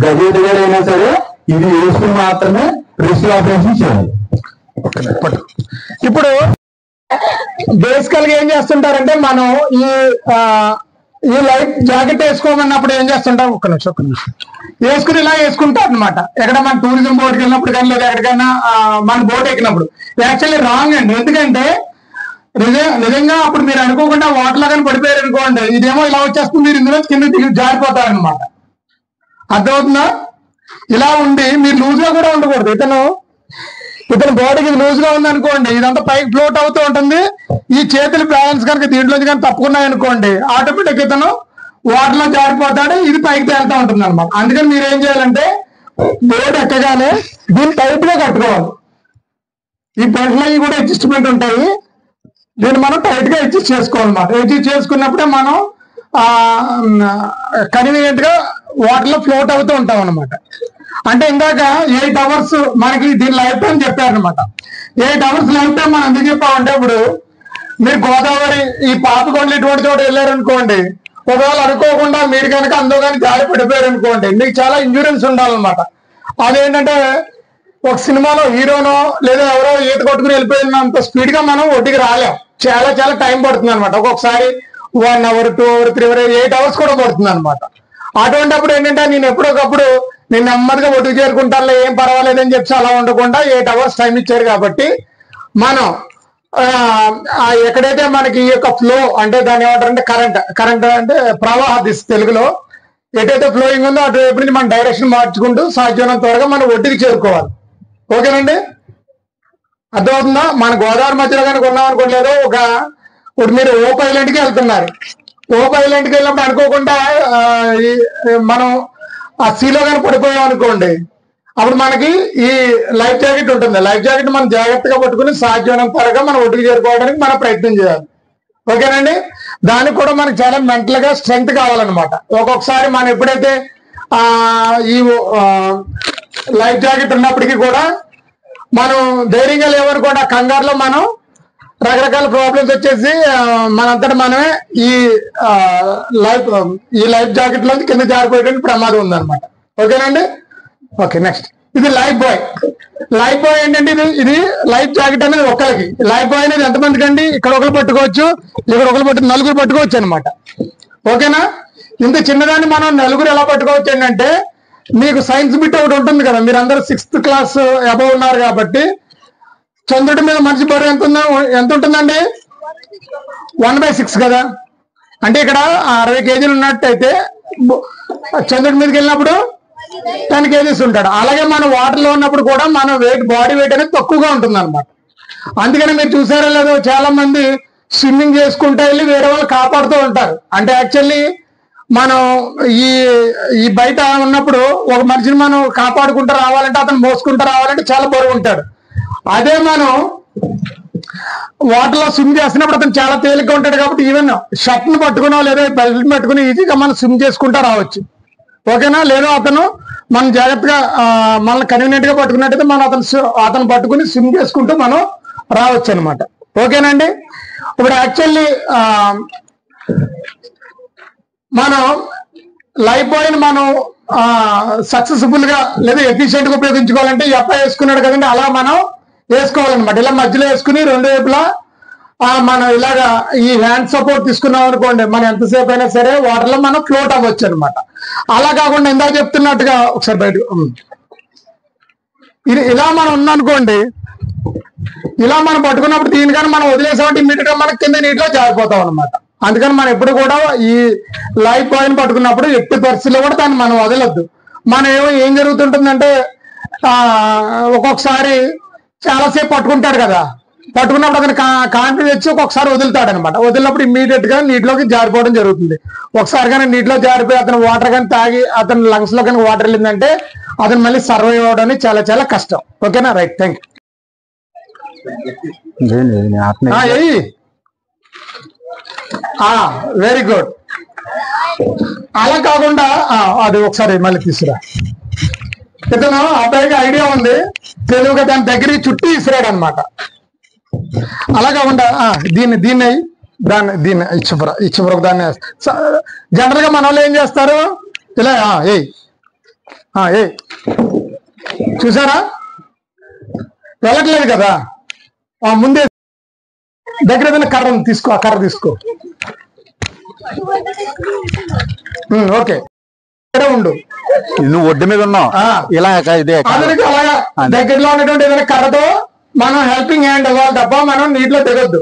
గజేతగాడైనా సరే ఇది వేసుకుని మాత్రమే రెస్క్యూ ఆపరేషన్ చేయాలి. ఇప్పుడు బేసికల్ గా ఏం చేస్తుంటారంటే మనం ఈ లైఫ్ జాకెట్ వేసుకోమన్నప్పుడు ఏం చేస్తుంటాం, ఒక్క నిమిషం వేసుకుని ఇలా వేసుకుంటారు అనమాట. ఎక్కడ మన టూరిజం బోర్డుకి వెళ్ళినప్పుడు కానీ లేదా ఎక్కడికైనా మన బోట్ ఎక్కినప్పుడు. యాక్చువల్లీ రాంగ్ అండి. ఎందుకంటే నిజంగా అప్పుడు మీరు అనుకోకుండా వాటర్ లో కానీ పడిపోయారు అనుకోండి, ఇదేమో ఇలా వచ్చేస్తుంది, మీరు ఇందులో కింద దిగి జారిపోతారనమాట. అర్థమవుతుందా? ఇలా ఉండి మీరు లూజ్ గా కూడా ఉండకూడదు. ఇతను బాడీకి లూజ్ గా ఉంది అనుకోండి, ఇదంతా పైకి ఫ్లోట్ అవుతూ ఉంటుంది. ఈ చేతుల బ్యాలెన్స్ కనుక దీంట్లోంచి కానీ తప్పుకున్నాయి అనుకోండి, ఆటోమేటిక్ ఇతను వాటర్ లో జారిపోతాడు, ఇది పైకి తేలుతూ ఉంటుంది అనమాట. అందుకని మీరు ఏం చేయాలంటే బోట్ ఎక్కగానే దీన్ని టైట్ గా కట్టుకోవాలి. ఈ బెల్ట్లో కూడా అడ్జస్ట్మెంట్ ఉంటాయి, దీన్ని మనం టైట్ గా అడ్జస్ట్ చేసుకోవాలన్నమాట. అడ్జస్ట్ చేసుకున్నప్పుడే మనం కన్వీనియంట్ గా వాటర్ లో ఫ్లోట్ అవుతూ ఉంటాం అనమాట. అంటే ఇందాక 8 అవర్స్ మనకి దీని లైఫ్ టైం చెప్పారనమాట. 8 అవర్స్ లైఫ్ టైం మనం ఎందుకు చెప్పామంటే, ఇప్పుడు మీరు గోదావరి ఈ పాపికొండలు ఇటువంటి చోట వెళ్ళారనుకోండి, ఒకవేళ అనుకోకుండా మీరు కనుక అందులో కానీ జారి పడిపోయారు అనుకోండి, మీకు చాలా ఇన్సూరెన్స్ ఉండాలన్నమాట. అదేంటంటే ఒక సినిమాలో హీరోనో లేదా ఎవరో ఈత కొట్టుకుని వెళ్ళిపోయినంత స్పీడ్ గా మనం ఒడ్డుకి రాలేం. చాలా చాలా టైం పడుతుంది అనమాట. ఒక్కొక్కసారి 1 అవర్ 2 అవర్ 3 అవర్ 8 అవర్స్ కూడా పడుతుంది అనమాట. అటువంటిప్పుడు ఏంటంటే నేను ఎప్పుడొకప్పుడు నేను నెమ్మదిగా ఒడ్డుకు చేరుకుంటాను, ఏం పర్వాలేదని చెప్పి అలా ఉండకుండా 8 అవర్స్ టైం ఇచ్చారు. కాబట్టి మనం ఎక్కడైతే మనకి ఈ యొక్క ఫ్లో అంటే దాన్ని ఏమంటారంటే కరెంట్ అంటే ప్రవాహ దిశ తెలుగులో ఎటైతే ఫ్లోయింగ్ ఉందో అటువైపు నుంచి మనం డైరెక్షన్ మార్చుకుంటూ సాధ్యమైనంత త్వరగా మనం ఒడ్డుకి చేరుకోవాలి. ఓకేనండి? అర్థమవుతుందా? మన గోదావరి మధ్యలో కనుక ఉన్నాం అనుకోలేదు, ఇప్పుడు మీరు ఓప్ ఐలాండ్కి వెళ్తున్నారు. ఓప్ ఐలాండ్కి వెళ్ళినప్పుడు అనుకోకుండా మనం ఆ సీలో కానీ పడిపోయాం అనుకోండి, అప్పుడు మనకి ఈ లైఫ్ జాకెట్ ఉంటుంది. లైఫ్ జాకెట్ మనం జాగ్రత్తగా పట్టుకుని సాధ్యమైనంత త్వరగా మనం ఒడ్డుకు చేరుకోవడానికి మనం ప్రయత్నం చేయాలి. ఓకేనండి? దానికి కూడా మనకి చాలా మెంటల్ గా స్ట్రెంగ్త్ కావాలన్నమాట. ఒక్కొక్కసారి మనం ఎప్పుడైతే ఈ లైఫ్ జాకెట్ ఉన్నప్పటికీ కూడా మనం ధైర్యంగా లేవనుకోండి, ఆ కంగారులో మనం రకరకాల ప్రాబ్లమ్స్ వచ్చేసి మనంతటా మనమే ఈ లైఫ్ జాకెట్ లో కింద జారిపోయేటువంటి ప్రమాదం ఉందన్నమాట. ఓకేనండి? ఓకే, నెక్స్ట్ ఇది లైఫ్ బాయ్. లైఫ్ బాయ్ ఏంటంటే ఇది లైఫ్ జాకెట్ అనేది ఒకరికి. లైఫ్ బాయ్ అనేది ఎంతమందికి అండి? ఇక్కడ ఒకరు పట్టుకోవచ్చు, ఇక్కడ ఒకరు నలుగురు పట్టుకోవచ్చు అనమాట. ఓకేనా? ఇంత చిన్నదాన్ని మనం నలుగురు ఎలా పట్టుకోవచ్చు ఏంటంటే, మీకు సైన్స్ బిట్ ఒకటి ఉంటుంది కదా, మీరు అందరూ 6th క్లాస్ అబవ్ ఉన్నారు కాబట్టి చంద్రుడి మీద మనిషి బరువు ఎంత ఉంటుందండి? 1/6 కదా. అంటే ఇక్కడ 60 కేజీలు ఉన్నట్టయితే చంద్రుడి మీదకి వెళ్ళినప్పుడు 10 కేజీస్ ఉంటాడు. అలాగే మనం వాటర్ లో ఉన్నప్పుడు కూడా మన బాడీ వెయిట్ అనేది తక్కువగా ఉంటుంది అనమాట. అందుకని మీరు చూసారో లేదో, చాలా మంది స్విమ్మింగ్ చేసుకుంటూ వెళ్ళి వేరే వాళ్ళు కాపాడుతూ ఉంటారు. అంటే యాక్చువల్లీ మనం ఈ బయట ఉన్నప్పుడు ఒక మనిషిని మనం కాపాడుకుంటూ రావాలంటే, అతను మోసుకుంటూ రావాలంటే చాలా బరువు ఉంటాడు. అదే మనం వాటర్ లో స్విమ్ చేస్తున్నప్పుడు అతను చాలా తేలిగ్గా ఉంటాడు. కాబట్టి ఈవెన్ షర్ట్ ను పట్టుకున్నా లేదా బెల్ట్ పట్టుకుని ఈజీగా మనం స్విమ్ చేసుకుంటూ రావచ్చు. ఓకేనా? లేదా అతను మనం జాగ్రత్తగా మనల్ని కన్వీనియంట్ గా పట్టుకున్నట్టయితే మనం అతను పట్టుకుని స్విమ్ చేసుకుంటూ మనం రావచ్చు అనమాట. ఓకేనండి. ఇప్పుడు యాక్చువల్లీ మనం లైఫ్ బాయ్ని మనం సక్సెస్ఫుల్ గా లేదా ఎఫిషియెంట్ గా ఉపయోగించుకోవాలంటే ఈ అబ్బాయి వేసుకున్నాడు కదండి, అలా మనం వేసుకోవాలన్నమాట. ఇలా మధ్యలో వేసుకుని రెండు వైపులా మనం ఇలాగా ఈ హ్యాండ్ సపోర్ట్ తీసుకున్నాం అనుకోండి, మనం ఎంతసేపు అయినా సరే వాటర్ లో మనం ఫ్లోట్ అవ్వచ్చు అనమాట. అలా కాకుండా ఇందాక చెప్తున్నట్టుగా ఒకసారి బయట ఇలా మనం ఉందనుకోండి, ఇలా మనం పట్టుకున్నప్పుడు దీనికని మనం వదిలేసామంటే ఇమీడియట్ గా మనకి కింద నీటిలో జారిపోతాం అనమాట. అందుకని మనం ఎప్పుడు కూడా ఈ లైఫ్ బాయ్ని పట్టుకున్నప్పుడు ఎట్టి పరిస్థితుల్లో కూడా దాన్ని మనం వదలొద్దు. మనం ఏం జరుగుతుంటుందంటే ఒక్కొక్కసారి చాలాసేపు పట్టుకుంటాడు కదా, పట్టుకున్నప్పుడు అతను కాన్ఫిడెన్స్ వచ్చి ఒక్కొక్కసారి వదులుతాడు అనమాట. వదిలినప్పుడు ఇమ్మీడియట్ గా నీటిలోకి జారిపోవడం జరుగుతుంది. ఒకసారి కానీ నీటిలో జారిపోయి అతను వాటర్ కానీ తాగి అతని లంగ్స్ లో కానీ వాటర్ వెళ్ళిందంటే అతను మళ్ళీ సర్వైవ్ అవడానికి చాలా చాలా కష్టం. ఓకేనా? Right, thank you. Very good. అలా కాకుండా అది ఒకసారి మళ్ళీ తీసుకురా. ఇతను అబ్బాయికి ఐడియా ఉంది, తెలుగుగా దాని దగ్గరికి చుట్టి ఇసిరాడు అనమాట. అలా కాకుండా దీన్ని ఇచ్చిపురకు దాన్ని జనరల్ గా మన వాళ్ళు ఏం చేస్తారు, ఇలా ఏ చూసారా వెళ్ళట్లేదు కదా, ముందే దగ్గర ఏదైనా కర్ర తీసుకో, ఆ కర్ర తీసుకో. ఓకే, ఉండు, నువ్వు ఒడ్డు మీద ఉన్నావు. ఇలా అందరికి అలాగా దగ్గరలో ఉన్నటువంటి ఏదైనా కర్రతో మనం హెల్పింగ్ హ్యాండ్ ఇవ్వాలి తప్ప మనం నీటిలో దిగొద్దు.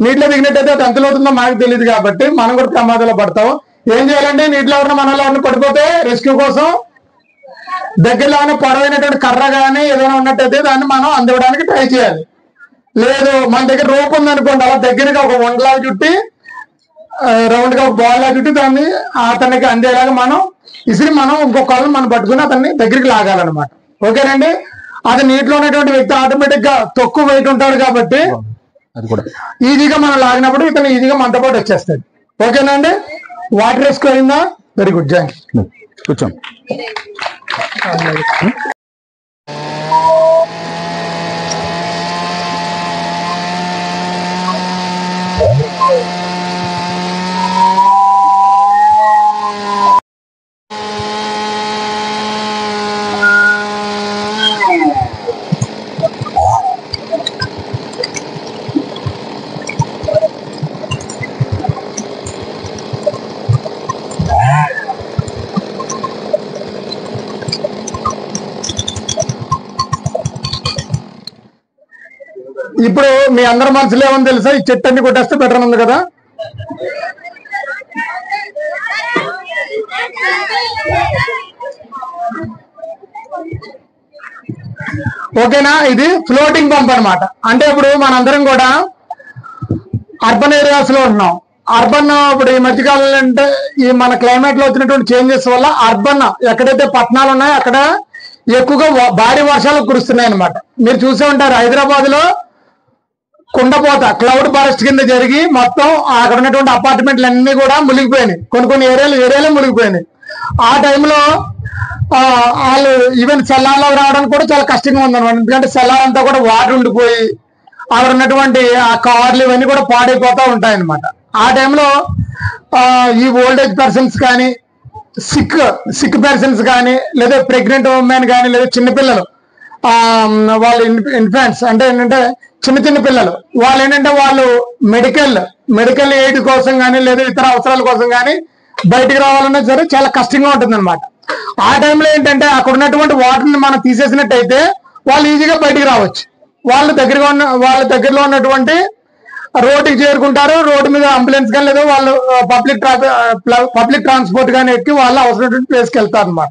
నీటిలో దిగినట్టయితే అది ఎంత అవుతుందో మనకు తెలియదు కాబట్టి మనం కూడా ప్రమాదంలో పడతాం. ఏం చేయాలంటే నీటిలో ఉన్న మనలో ఉన్న పడిపోతే రెస్క్యూ కోసం దగ్గరలో ఉన్న పొడవైనటువంటి కర్ర కానీ ఏదైనా ఉన్నట్టయితే దాన్ని మనం అందివ్వడానికి ట్రై చేయాలి. లేదు మన దగ్గర రోప్ ఉందనుకోండి, అలా దగ్గరగా ఒక వంటలాగా చుట్టి రౌండ్ గా ఒక బాల్ లాగా చుట్టి దాన్ని అతనికి అందేలాగా మనం ఇసిరి మనం ఇంకొక కాలం మనం పట్టుకుని అతన్ని దగ్గరికి లాగాలన్నమాట. ఓకేనండి. అది నీటిలో ఉన్నటువంటి వ్యక్తి ఆటోమేటిక్ గా తక్కువ వెయిట్ ఉంటాడు కాబట్టి ఈజీగా మనం లాగినప్పుడు ఇతను ఈజీగా మనతో పాటు వచ్చేస్తాడు. ఓకేనండి. వాటర్ రెస్క్యూ అయిందా? Very good, Joy. కూర్చోండి. ఇప్పుడు మీ అందరి మనసులో ఏమని తెలుసా, ఈ చెట్టు అన్ని కొట్టేస్తే బెటర్ ఉంది కదా. ఓకేనా? ఇది ఫ్లోటింగ్ పంప్ అనమాట. అంటే ఇప్పుడు మనందరం కూడా అర్బన్ ఏరియాస్ లో ఉంటున్నాం. అర్బన్ ఇప్పుడు ఈ మధ్యకాలంలో అంటే ఈ మన క్లైమేట్ లో వచ్చినటువంటి చేంజెస్ వల్ల అర్బన్ ఎక్కడైతే పట్టణాలు ఉన్నాయో అక్కడ ఎక్కువగా భారీ వర్షాలు కురుస్తున్నాయి అనమాట. మీరు చూసే ఉంటారు, హైదరాబాద్ లో కుండపోత క్లౌడ్ బరస్ట్ కింద జరిగి మొత్తం అక్కడ ఉన్నటువంటి అపార్ట్మెంట్లు అన్ని కూడా మునిగిపోయినాయి. కొన్ని ఏరియాలో మునిగిపోయినాయి. ఆ టైంలో వాళ్ళు ఈవెన్ సెల్లార్లో రావడానికి కూడా చాలా కష్టంగా ఉందన్నమాట. ఎందుకంటే సెల్లార్ అంతా కూడా వాటర్ ఉండిపోయి అక్కడ ఉన్నటువంటి ఆ కార్లు ఇవన్నీ కూడా పాడైపోతూ ఉంటాయన్నమాట. ఆ టైంలో ఈ ఓల్డేజ్ పర్సన్స్ కానీ సిక్ పర్సన్స్ కానీ లేదా ప్రెగ్నెంట్ ఉమెన్ కానీ లేదా చిన్నపిల్లలు వాళ్ళ ఇన్ఫాంట్స్ అంటే ఏంటంటే చిన్న పిల్లలు వాళ్ళు ఏంటంటే వాళ్ళు మెడికల్ ఎయిడ్ కోసం కానీ లేదా ఇతర అవసరాల కోసం కానీ బయటికి రావాలన్నా సరే చాలా కష్టంగా ఉంటుంది అనమాట. ఆ టైంలో ఏంటంటే అక్కడ ఉన్నటువంటి వాటర్ని మనం తీసేసినట్టయితే వాళ్ళు ఈజీగా బయటికి రావచ్చు. వాళ్ళ దగ్గరలో ఉన్నటువంటి రోడ్డుకి చేరుకుంటారు. రోడ్డు మీద అంబులెన్స్ కానీ లేదా వాళ్ళు పబ్లిక్ ట్రాన్స్పోర్ట్ కానీ ఎక్కి వాళ్ళు అవసరమైనటువంటి ప్లేస్కి వెళ్తారు అనమాట.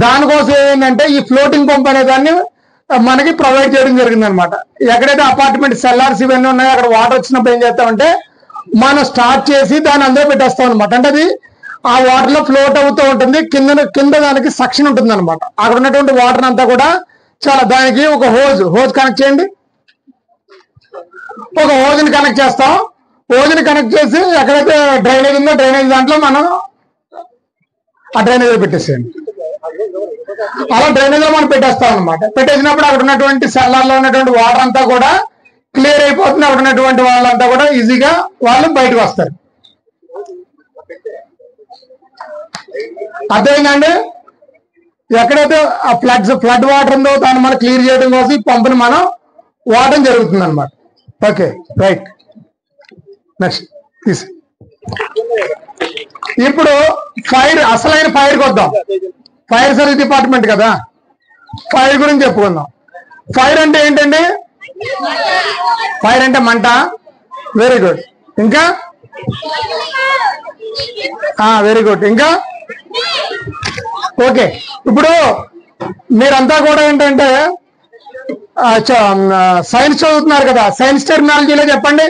దానికోసం ఏంటంటే ఈ ఫ్లోటింగ్ పంప్ అనే దాన్ని మనకి ప్రొవైడ్ చేయడం జరిగింది అనమాట. ఎక్కడైతే అపార్ట్మెంట్ సెల్లార్స్ ఇవన్నీ ఉన్నాయో అక్కడ వాటర్ వచ్చినప్పుడు ఏం చేస్తామంటే మనం స్టార్ట్ చేసి దాన్ని అందరూ పెట్టేస్తాం అనమాట. అంటే అది ఆ వాటర్ లో ఫ్లోట్ అవుతూ ఉంటుంది. కింద దానికి సక్షన్ ఉంటుంది అనమాట. అక్కడ ఉన్నటువంటి వాటర్ అంతా కూడా చాలా దానికి ఒక హోజ్ కనెక్ట్ చేయండి. ఒక హోజ్ని కనెక్ట్ చేస్తాం. హోజ్ని కనెక్ట్ చేసి ఎక్కడైతే డ్రైనేజ్ ఉందో డ్రైనేజ్ దాంట్లో మనం ఆ డ్రైనేజ్ పెట్టేసేయండి. అలా డ్రైనేజ్ లో మనం పెట్టేస్తాం అనమాట. పెట్టేసినప్పుడు అక్కడ ఉన్నటువంటి సెల్లార్లో ఉన్నటువంటి వాటర్ అంతా కూడా క్లియర్ అయిపోతుంది. అక్కడ ఉన్నటువంటి వాళ్ళంతా కూడా ఈజీగా వాళ్ళు బయటకు వస్తారు. అర్థమైందండి? ఎక్కడైతే ఆ ఫ్లడ్ వాటర్ ఉందో దాన్ని మనం క్లియర్ చేయడం కోసం ఈ పంపుని మనం వాడడం జరుగుతుంది అనమాట. Okay, right. నెక్స్ట్ తీసి ఇప్పుడు ఫైర్, అసలైన ఫైర్కి వద్దాం. ఫైర్ సర్వీస్ డిపార్ట్మెంట్ కదా, ఫైర్ గురించి చెప్పుకుందాం. ఫైర్ అంటే ఏంటండి? ఫైర్ అంటే మంట. Very good. ఇంకా వెరీ గుడ్. ఇంకా ఓకే. ఇప్పుడు మీరంతా కూడా ఏంటంటే సైన్స్ చదువుతున్నారు కదా, సైన్స్ టెర్మినాలజీలో చెప్పండి.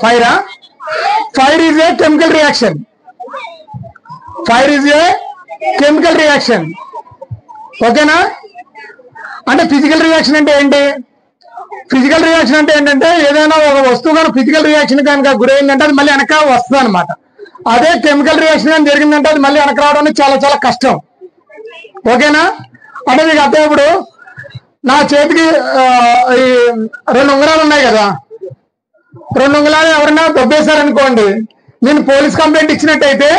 ఫైరా? Fire is a chemical reaction. Fire is a chemical reaction. ఓకేనా? అంటే ఫిజికల్ రియాక్షన్ అంటే ఏంటి? ఫిజికల్ రియాక్షన్ అంటే ఏంటంటే ఏదైనా ఒక వస్తువు కానీ ఫిజికల్ రియాక్షన్ కనుక గురైందంటే అది మళ్ళీ వెనక వస్తుంది అనమాట. అదే కెమికల్ రియాక్షన్ కానీ జరిగిందంటే అది మళ్ళీ వెనక రావడానికి చాలా చాలా కష్టం. ఓకేనా? అంటే మీకు అర్థం. ఇప్పుడు నా చేతికి ఈ 2 ఉంగరాలు ఉన్నాయి కదా, 2 ఉంగరాలు ఎవరైనా దొబ్బేశారనుకోండి, నేను పోలీస్ కంప్లైంట్ ఇచ్చినట్టయితే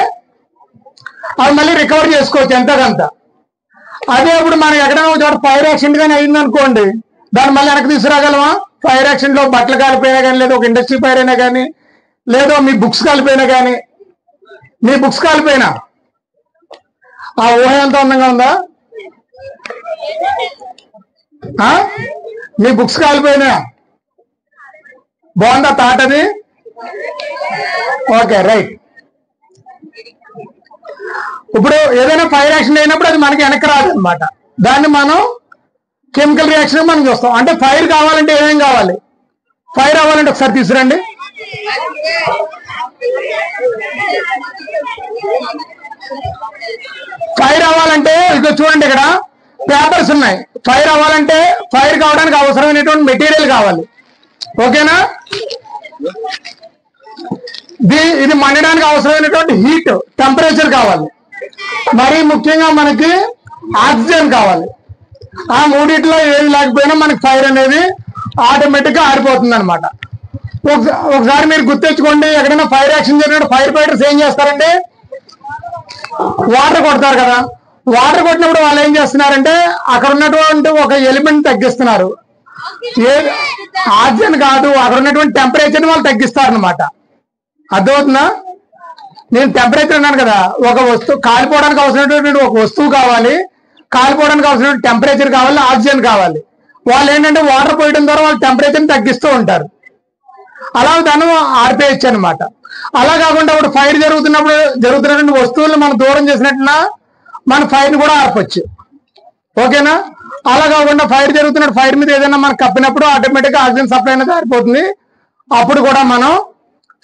అది మళ్ళీ రికవర్ చేసుకోవచ్చు ఎంతకంత. అదే ఇప్పుడు మనకి ఎక్కడైనా ఒక చోట ఫైర్ యాక్సిడెంట్ కానీ అయింది అనుకోండి, దాన్ని మళ్ళీ వెనక్కి తీసుకురాగలమా? ఫైర్ యాక్సిడెంట్ లో బట్టలు కాలిపోయినా కానీ, లేదా ఒక ఇండస్ట్రీ ఫైర్ అయినా కానీ, లేదా మీ బుక్స్ కాలిపోయినా కానీ, మీ బుక్స్ కాలిపోయినా ఆ ఊహ ఎంత అందంగా ఉందా? మీ బుక్స్ కాలిపోయినా బాగుందా థాట్ అది? Okay, right. ఇప్పుడు ఏదైనా ఫైర్ యాక్షన్ అయినప్పుడు అది మనకి వెనక్కి రాదు అనమాట. దాన్ని మనం కెమికల్ రియాక్షన్ మనం చూస్తాం. అంటే ఫైర్ కావాలంటే ఏమేం కావాలి? ఫైర్ అవ్వాలంటే ఒకసారి తీసుకురండి. ఫైర్ అవ్వాలంటే ఇక చూడండి, ఇక్కడ పేపర్స్ ఉన్నాయి. ఫైర్ అవ్వాలంటే ఫైర్ కావడానికి అవసరమైనటువంటి మెటీరియల్ కావాలి. ఓకేనా? ఇది మండడానికి అవసరమైనటువంటి హీట్, టెంపరేచర్ కావాలి. మరి ముఖ్యంగా మనకి ఆక్సిజన్ కావాలి. ఆ మూడిట్లో ఏది లేకపోయినా మనకి ఫైర్ అనేది ఆటోమేటిక్ గా ఆరిపోతుంది అనమాట. ఒకసారి మీరు గుర్తించుకోండి, ఎక్కడైనా ఫైర్ యాక్షన్ జరిగినప్పుడు ఫైర్ ఫైటర్స్ ఏం చేస్తారంటే వాటర్ కొడతారు కదా. వాటర్ కొట్టినప్పుడు వాళ్ళు ఏం చేస్తున్నారంటే అక్కడ ఉన్నటువంటి ఒక ఎలిమెంట్ తగ్గిస్తున్నారు. ఆక్సిజన్ కాదు, అక్కడ ఉన్నటువంటి టెంపరేచర్ వాళ్ళు తగ్గిస్తారు అనమాట. అర్థమవుతుందా? నేను టెంపరేచర్ అన్నాను కదా, ఒక వస్తువు కాలిపోవడానికి అవసరమైనటువంటి ఒక వస్తువు కావాలి, కాలిపోవడానికి అవసరమైన టెంపరేచర్ కావాలి, ఆక్సిజన్ కావాలి. వాళ్ళు ఏంటంటే వాటర్ పోయడం ద్వారా వాళ్ళు టెంపరేచర్ని తగ్గిస్తూ ఉంటారు. అలా దాన్ని ఆర్పేయచ్చు అనమాట. అలా కాకుండా ఇప్పుడు ఫైర్ జరుగుతున్నటువంటి వస్తువులను మనం దూరం చేసినట్టున మన ఫైర్ని కూడా ఆర్పచ్చు. ఓకేనా? అలా కాకుండా ఫైర్ జరుగుతున్నప్పుడు ఫైర్ మీద ఏదైనా మనం కప్పినప్పుడు ఆటోమేటిక్గా ఆక్సిజన్ సప్లై అనేది ఆరిపోతుంది. అప్పుడు కూడా మనం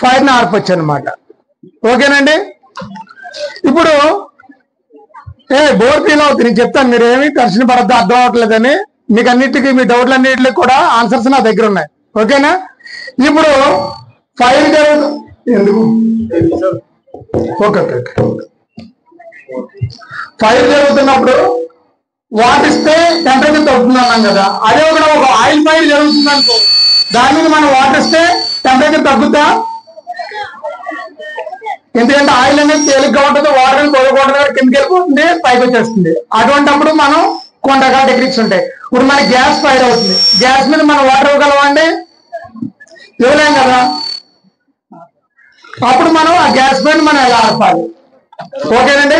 ఫైర్ని ఆర్పచ్చు అనమాట. ఓకేనండి? ఇప్పుడు బోర్ ఫీల్ అవుతుంది, నేను చెప్తాను, మీరు ఏమి టెన్షన్ పడద్దు, అర్థం అవ్వట్లేదని. మీకు అన్నిటికీ మీ డౌట్లన్నిటికి కూడా ఆన్సర్స్ నా దగ్గర ఉన్నాయి. ఓకేనా? ఇప్పుడు ఫైర్ ఎందుకు ఓకే ఓకే ఫైర్ జరుగుతున్నప్పుడు వాటర్ ఇస్తే టెంపరేచర్ తగ్గుతుంది అన్నాం కదా. అదే ఒక ఆయిల్ ఫైర్ జరుగుతుంది అనుకో, దాని మీద మనం వాటర్ ఇస్తే టెంపరేచర్ తగ్గుతా. ఎందుకంటే ఆయిల్ అనేది తేలిగ్గా ఉంటుంది, వాటర్ అని పొగకుండా కిందకి వెళ్ళిపోతుంది, పైకి వచ్చేస్తుంది. అటువంటిప్పుడు మనం కొన్ని రకాల టెక్నిక్స్ ఉంటాయి. ఇప్పుడు మనకి గ్యాస్ ఫైర్ అవుతుంది, గ్యాస్ మీద మనం వాటర్ ఇవ్వగలమండి? ఇవ్వలేం కదా. అప్పుడు మనం ఆ గ్యాస్ పైన మనం ఎలా ఆర్పాలి? ఓకేనండి?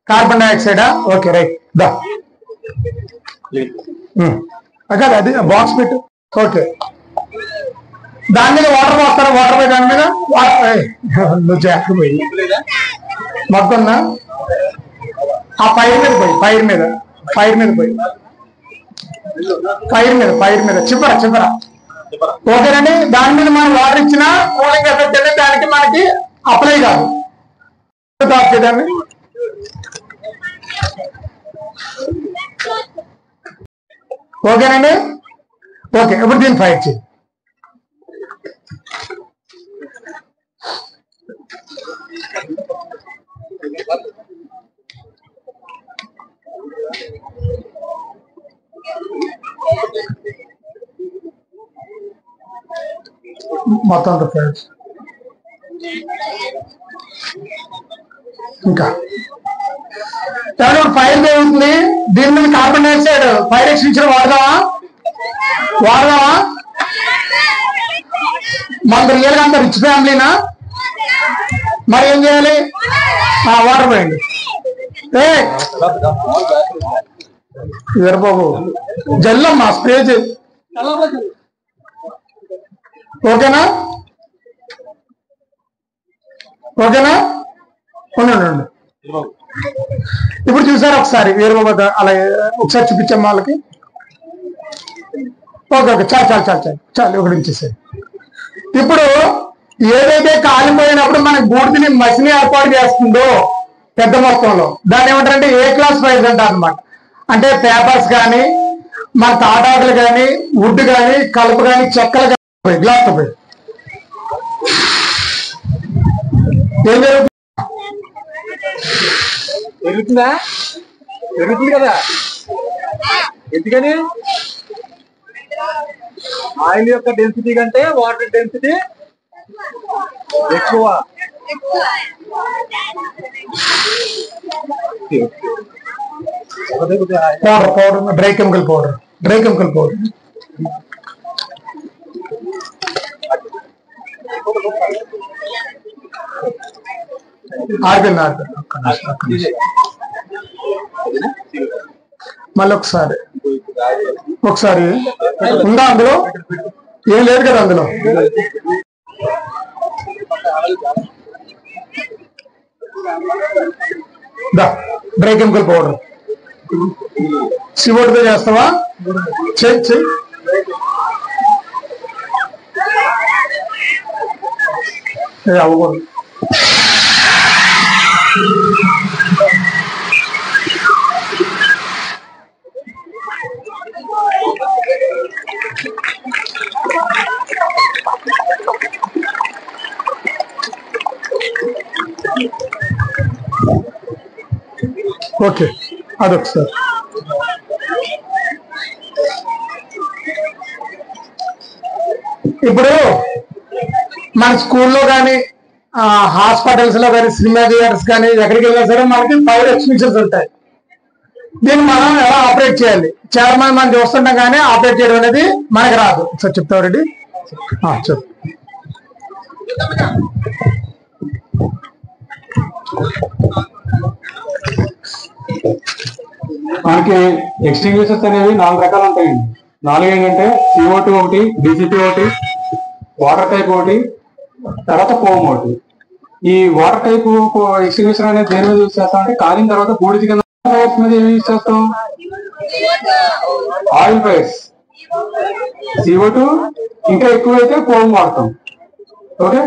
కార్బన్ డైఆక్సైడా? Okay, right. దా అక్కడ అది బాక్స్ పెట్టు. ఓకే, దాని మీద వాటర్ పోస్తారు. వాటర్ పోయి దాని మీద నువ్వు చేకపోయి మొత్తం ఆ ఫైర్ మీద పోయి ఫైర్ మీద చివర. ఓకేనండి? దాని మీద మనం వాటర్ ఇచ్చిన కూలింగ్ ఎఫెక్ట్ అనేది దానికి మనకి అప్లై కాదు. దాన్ని ఓకేనండి? ఓకే, ఇప్పుడు దీన్ని ఫైర్ చేయి. మొత్తం ఫ్రెండ్స్ ఇంకా ఫైర్ జరుగుతుంది. దీని మీద కార్బన్ డైఆక్సైడ్ ఫైర్ ఎక్స్టెన్షన్ వాడదామా మనకు రియల్ గా అంత రిచ్ ఫ్యామిలీనా? మరి ఏం చేయాలి? వాటర్ పోయండి. వీరబాబు జల్లమ్మా స్ప్రే చేయి. ఓకేనా ఉండండి. ఇప్పుడు చూసారు ఒకసారి వీరబాబు అలా ఒకసారి చూపించాం వాళ్ళకి. ఓకే చాలు ఒకటి ఇచ్చేసారు. ఇప్పుడు ఏదైతే కాలిపోయినప్పుడు మనకి బూడిదని మసిని ఏర్పాటు చేస్తుందో పెద్ద మొత్తంలో దాన్ని ఏమంటారంటే ఏ క్లాస్ ప్రైజ్ అంటారు అనమాట. అంటే పేపర్స్ కానీ మన తాటాకులు కానీ వుడ్ కానీ కలుపు కానీ చెక్కలు కానీ గ్లాస్ తో పోయి ఏం జరుగుతుంది కదా. ఎందుకని ఆయిల్ యొక్క డెన్సిటీ కంటే వాటర్ డెన్సిటీ ఎక్కువ. పౌడర్ డ్రై కెమికల్ పౌడర్ ఆగిపోయింది. మళ్ళీ ఒకసారి ఉందా అందులో? ఏం లేదు కదా అందులో. డ్రై కెమికల్ పౌడర్ సివోడ్తో చేస్తావా? చెయ్యి. అవ్వకూడదు. ఓకే అదొకసారి. ఇప్పుడు మన స్కూల్లో కానీ హాస్పిటల్స్ లో కానీ సినిమా థియేటర్స్ కానీ ఎక్కడికి వెళ్ళినా సరే మనకి ఫైర్ ఎక్స్టింగ్విషర్స్ ఉంటాయి. దీన్ని మనం ఎలా ఆపరేట్ చేయాలి? చాలా మంది మనం చూస్తుంటాం కానీ ఆపరేట్ చేయడం అనేది మనకి రాదు. సార్ చెప్తావు రెడ్డి? చెప్పు. మనకి ఎక్స్టింగ్విషర్స్ అనేవి 4 రకాలు ఉంటాయండి. 4 ఏంటంటే CO2 ఒకటి, DCP ఒకటి, వాటర్ టైప్ ఒకటి, తర్వాత ఫోమ్ ఒకటి. ఈ వాటర్ టైప్ ఎక్స్టింగ్విషర్ అనేది దేని మీద యూజ్ చేస్తాం అంటే కాలిన తర్వాత బూడిద కింద ఫైర్స్ మీద ఏమి యూజ్ చేస్తాం? ఆయిల్ ఫైర్స్, CO2 ఇంకా ఎక్కువైతే ఫోమ్ వాడతాం. ఓకే,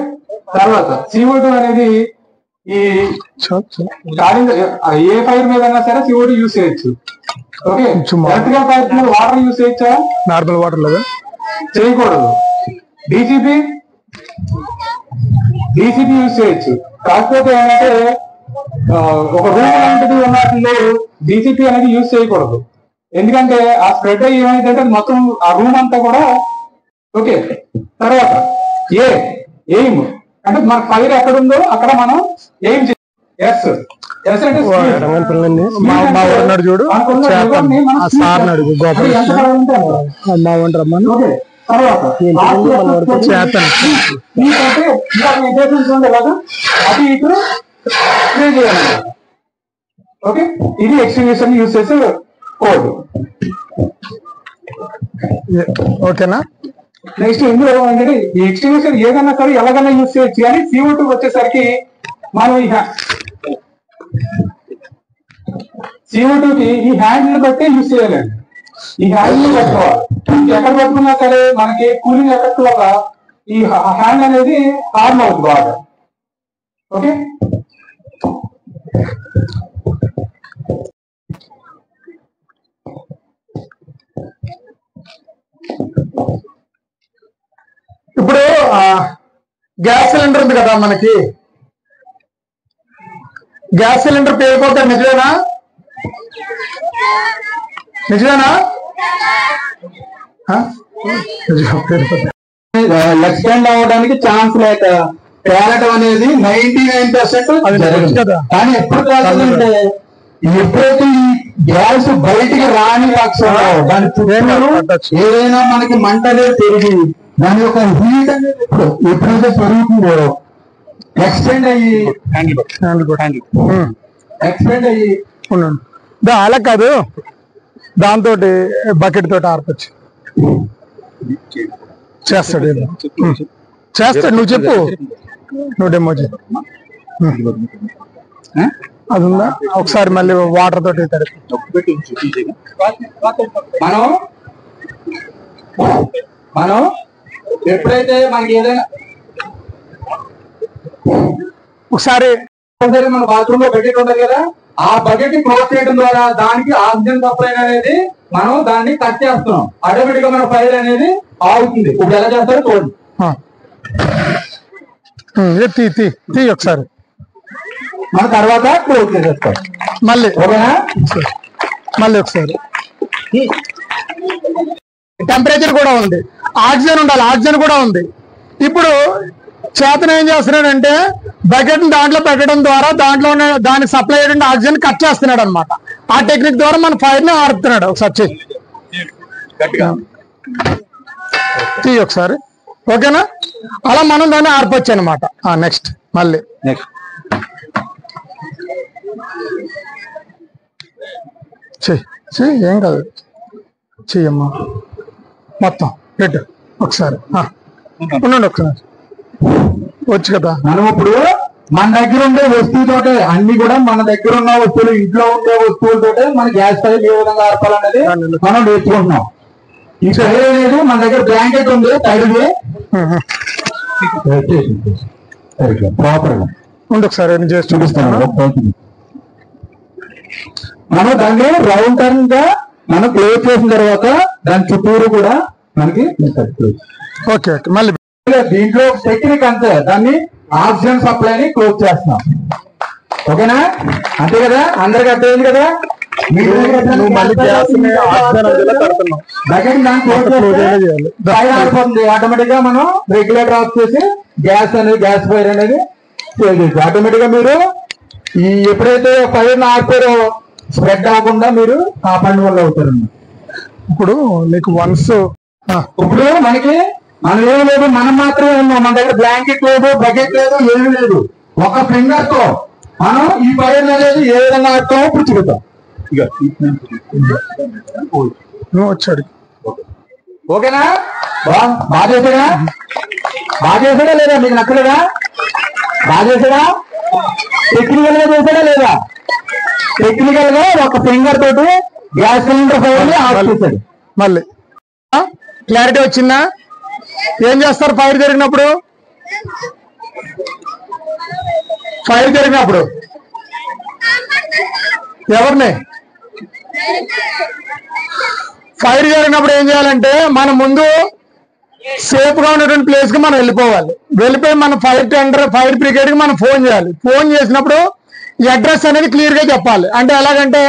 తర్వాత CO2 అనేది ఈ ఏ ఫైర్ మీద అయినా సరే CO2 యూజ్ చేయొచ్చు. ఓకే, ఎలక్ట్రికల్ ఫైర్ మీద వాటర్ యూజ్ చేయొచ్చా? నార్మల్ వాటర్ లేదా? చేయకూడదు. DCP యూజ్ చేయొచ్చు. కాకపోతే ఏంటంటే ఒక రూమ్ లాంటిది ఉన్నట్లు DCP అనేది యూజ్ చేయకూడదు. ఎందుకంటే ఆ స్ప్రెడ్ అయ్యి ఏమైందంటే మొత్తం ఆ రూమ్ అంతా కూడా. ఓకే, తర్వాత ఎయిమ్ అంటే మన ఫైర్ ఎక్కడ ఉందో అక్కడ మనం ఎయిమ్ చేయాలి. ఎస్ అంటే చూడు ఓకే, ఇది ఎక్స్టింగ్విషర్ యూజ్ చేసే కోడ్. ఓకేనా? నెక్స్ట్ ఇందులో ఏంటంటే ఈ ఎక్స్టింగ్విషర్ ఏదైనా సరే ఎలాగైనా యూజ్ చేయొచ్చు. కానీ CO2 వచ్చేసరికి మనం CO2కి ఈ హ్యాండిల్ బట్టే యూజ్ చేయాలండి. ఈ హ్యాండిల్ పట్టుకోవాలి. ఎక్కడ పట్టుకున్నా సరే మనకి కూలింగ్ ఎఫెక్ట్ వల్ల ఈ హ్యాండ్ అనేది హార్మ్ అవుతుంది బాగా. ఓకే, ఇప్పుడు గ్యాస్ సిలిండర్ ఉంది కదా మనకి. గ్యాస్ సిలిండర్ పేరుకోతే నిజమేనా? ఎక్స్టెండ్ అవ్వడానికి ఛాన్స్ లేక పేరటం అనేది 99% కదా. కానీ ఎప్పుడు కాదంటే ఎప్పుడైతే ఈ గ్యాస్ బయటికి రాని పక్షంలో దాని చుట్టూ ఏదైనా మనకి మంట అనేది పెరిగి దాని యొక్క హీట్ అనేది ఎప్పుడైతే పెరుగుతుందో ఎక్స్టెండ్ అయ్యి అలా కాదు, దాంతో బకెట్ తోటి ఆర్పచ్చు. చేస్తాడు చేస్తాడు, నువ్వు చెప్పు, నువ్వు డెమో చెప్పు. అది ఉందా ఒకసారి మళ్ళీ వాటర్ తోటి మనం ఎప్పుడైతే మనకి ఏదైనా ఒకసారి మన బాత్రూమ్ లో బకెట్ ఉంటుంది కదా, ఆ బకెట్ ని క్లోజ్ చేయడం ద్వారా దానికి ఆక్సిజన్ సప్లై అనేది మనం దాన్ని కట్ చేస్తున్నాం. ఆటోమేటిక్ గా మన ఫైర్ అనేది ఆగుతుంది. ఇప్పుడు ఎలా చేస్తారో చూడండి. తీ ఒకసారి మన తర్వాత క్లోజ్ చేసేస్తాం. మళ్ళీ ఓకేనా? మళ్ళీ ఒకసారి టెంపరేచర్ కూడా ఉంది, ఆక్సిజన్ ఉండాలి, ఆక్సిజన్ కూడా ఉంది. ఇప్పుడు చేతన ఏం చేస్తున్నాడంటే బకెట్ దాంట్లో పెట్టడం ద్వారా దాంట్లో దానికి సప్లై అయ్యే ఆక్సిజన్ కట్ చేస్తున్నాడు అనమాట. ఆ టెక్నిక్ ద్వారా మన ఫైర్ ని ఆడుతున్నాడు. ఒకసారి చెయ్యి ఒకసారి, ఓకేనా? అలా మనం దాన్ని ఆర్పొచ్చు అనమాట. నెక్స్ట్ మళ్ళీ చెయ్యి, ఏం కాదు, చెయ్యమ్మా మొత్తం పెట్టు ఒకసారి. ఉండండి ఒకసారి, వచ్చు కదా. మనం ఇప్పుడు మన దగ్గర ఉండే వస్తువుతోటే అన్ని కూడా మన దగ్గర ఉన్న వస్తువులు, ఇంట్లో ఉండే వస్తువులతోటే మన గ్యాస్ ఫైర్ ఏ విధంగా ఆర్పాలనేది మనం నేర్చుకుంటున్నాం. ఇంకా లేదు, మన దగ్గర బ్లాంకెట్ ఉంది తడిది ప్రాపర్ గా ఉండి ఒకసారి నేను చేసి చూపిస్తాను. మనం దాన్ని రౌండ్ టర్న్ గా మనం క్లోజ్ చేసిన తర్వాత దాని చుట్టూరు కూడా మనకి ఓకే ఓకే. మళ్ళీ దీంట్లో టెక్నిక్ అంతే, దాన్ని ఆక్సిజన్ సప్లైని క్లోజ్ చేస్తున్నాం. ఓకేనా? అంతే కదా, అందరికి అర్థమైంది కదా. ఆటోమేటిక్ గా మనం రెగ్యులేటర్ ఆఫ్ చేసి గ్యాస్ ఫైర్ అనేది ఆటోమేటిక్ గా మీరు ఈ ఎప్పుడైతే ఫైర్ ఆర్పారో స్ప్రెడ్ అవ్వకుండా మీరు కాపాడిన వాళ్ళు అవుతారు. ఇప్పుడు నీకు వన్స్ ఇప్పుడు మనకి మనం ఏమి లేదు, మనం మాత్రమే ఉన్నాం. మన దగ్గర బ్లాంకెట్ లేదు, బకెట్ లేదు, ఏమీ లేదు. ఒక ఫింగర్ తో మనం ఈ ఫైర్ అనేది ఏ విధంగా ఆడుతామో పుచ్చుకుంటాం. వచ్చాడు. ఓకేనా? బాగా చేసాడా? బాగా చేసాడా లేదా? మీకు నచ్చలేదా? బాగా చేసాడా? టెక్నికల్ గా చేసాడా లేదా? టెక్నికల్ గా ఒక ఫింగర్ తోటి గ్యాస్ సిలిండర్ ఫైర్ ని ఆఫ్ చేశాడు. మళ్ళీ క్లారిటీ వచ్చిందా? ఏం చేస్తారు ఫైర్ జరిగినప్పుడు? ఎవరిని ఫైర్ జరిగినప్పుడు ఏం చేయాలంటే మనం ముందు సేఫ్ గా ఉన్నటువంటి ప్లేస్ కి మనం వెళ్ళిపోయి మన ఫైర్ బ్రిగేడ్ కి మనం ఫోన్ చేయాలి. ఫోన్ చేసినప్పుడు అడ్రస్ అనేది క్లియర్ గా చెప్పాలి. అంటే ఎలాగంటే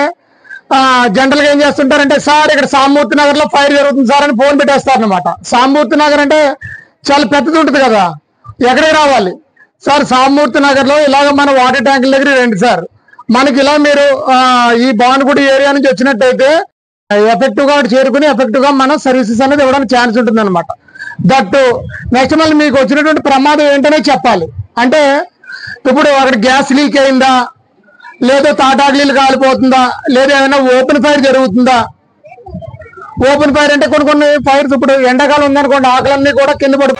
జనరల్ గా ఏం చేస్తుంటారంటే, సార్ ఇక్కడ సామూర్తి నగర్ లో ఫైర్ జరుగుతుంది సార్ అని ఫోన్ పెట్టేస్తారు అనమాట. సామూర్తి నగర్ అంటే చాలా పెద్దది ఉంటుంది కదా, ఎక్కడికి రావాలి సార్? సామూర్తి నగర్ లో ఇలాగ మన వాటర్ ట్యాంకుల దగ్గర రండి సార్, మనకి ఇలా మీరు ఈ భానుగుడి ఏరియా నుంచి వచ్చినట్టయితే ఎఫెక్టివ్ గా చేరుకుని ఎఫెక్టివ్ గా మనం సర్వీసెస్ అనేది ఇవ్వడానికి ఛాన్స్ ఉంటుంది అనమాట. దట్ నెక్స్ట్ మళ్ళీ మీకు వచ్చినటువంటి ప్రమాదం ఏంటనే చెప్పాలి. అంటే ఇప్పుడు అక్కడ గ్యాస్ లీక్ అయిందా, లేదా తాటాకులీలు కాలిపోతుందా, లేదా ఏమైనా ఓపెన్ ఫైర్ జరుగుతుందా. ఓపెన్ ఫైర్ అంటే కొన్ని ఫైర్స్, ఇప్పుడు ఎండాకాలం ఉందనుకోండి, ఆకులన్నీ కూడా కింద పడు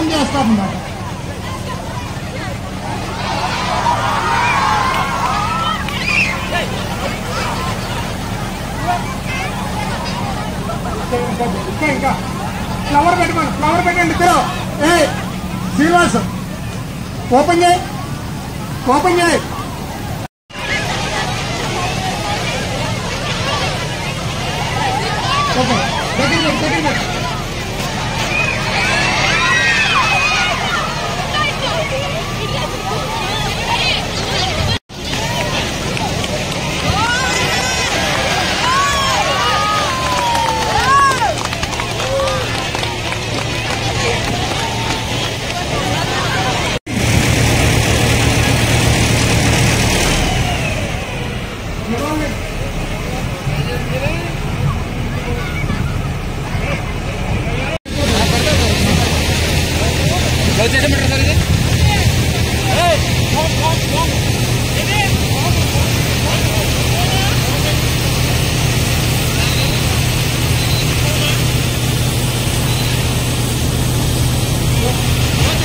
డౌన్ చేస్తారన్నమాట. ఇంకా ఫ్లవర్ పెట్టుకోండి, ఫ్లవర్ పెట్టండి ఇద్దరు. శ్రీనివాస్ ఓపెన్ చేయి, ఓపెన్ చేయి. ఓకే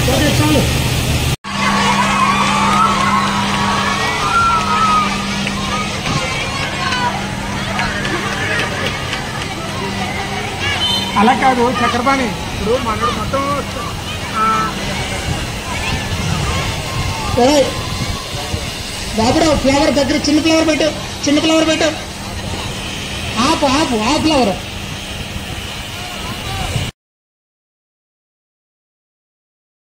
దగ్గర చాలు. అలా కాదు చక్రపాణి, ఇప్పుడు మనడు మొత్తం బాబురావు ఫ్లవర్ దగ్గర చిన్న ఫ్లవర్ పెట్టు, చిన్న ఫ్లవర్ పెట్టు. ఆపు ఆపు ఆ ఫ్లవర్